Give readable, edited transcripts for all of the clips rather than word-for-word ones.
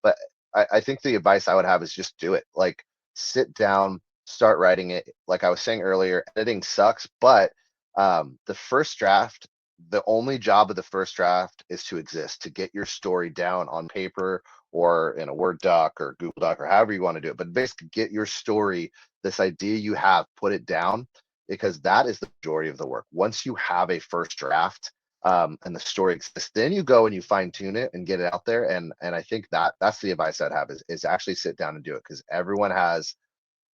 But I think the advice I would have is just do it. Like, sit down, start writing it. Like I was saying earlier, editing sucks, but the first draft, the only job of the first draft is to exist, to get your story down on paper or in a Word doc or Google Doc or however you want to do it. But basically, get your story, this idea you have, put it down, because that is the majority of the work. Once you have a first draft, and the story exists, then you go and you fine tune it and get it out there. And I think that's the advice I'd have is actually sit down and do it, because everyone has,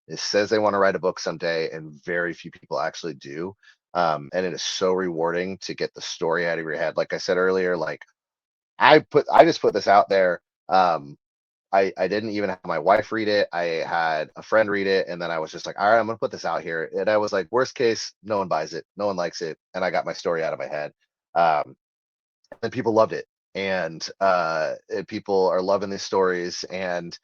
it says they want to write a book someday, and very few people actually do. And it is so rewarding to get the story out of your head. Like I said earlier, like I just put this out there. I didn't even have my wife read it. I had a friend read it, and then I was just like, all right, I'm gonna put this out here. And I was like, worst case, no one buys it, no one likes it, and I got my story out of my head. Um, and people loved it, and people are loving these stories, and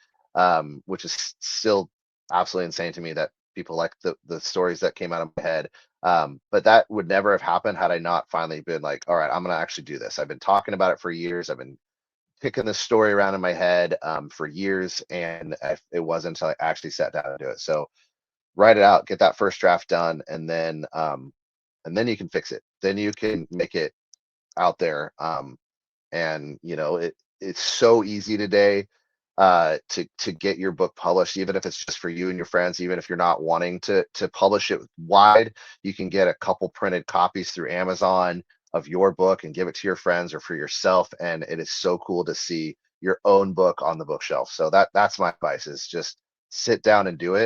which is still absolutely insane to me that people like the stories that came out of my head. But that would never have happened had I not finally been like, all right, I'm gonna actually do this. I've been talking about it for years. I've been kicking this story around in my head for years, and it wasn't until I actually sat down to do it. So write it out, get that first draft done, and then you can fix it. Then you can make it out there. And it's so easy today to get your book published, even if it's just for you and your friends. Even if you're not wanting to publish it wide, you can get a couple printed copies through Amazon of your book and give it to your friends or for yourself, and it is so cool to see your own book on the bookshelf. So that's my advice, is just sit down and do it.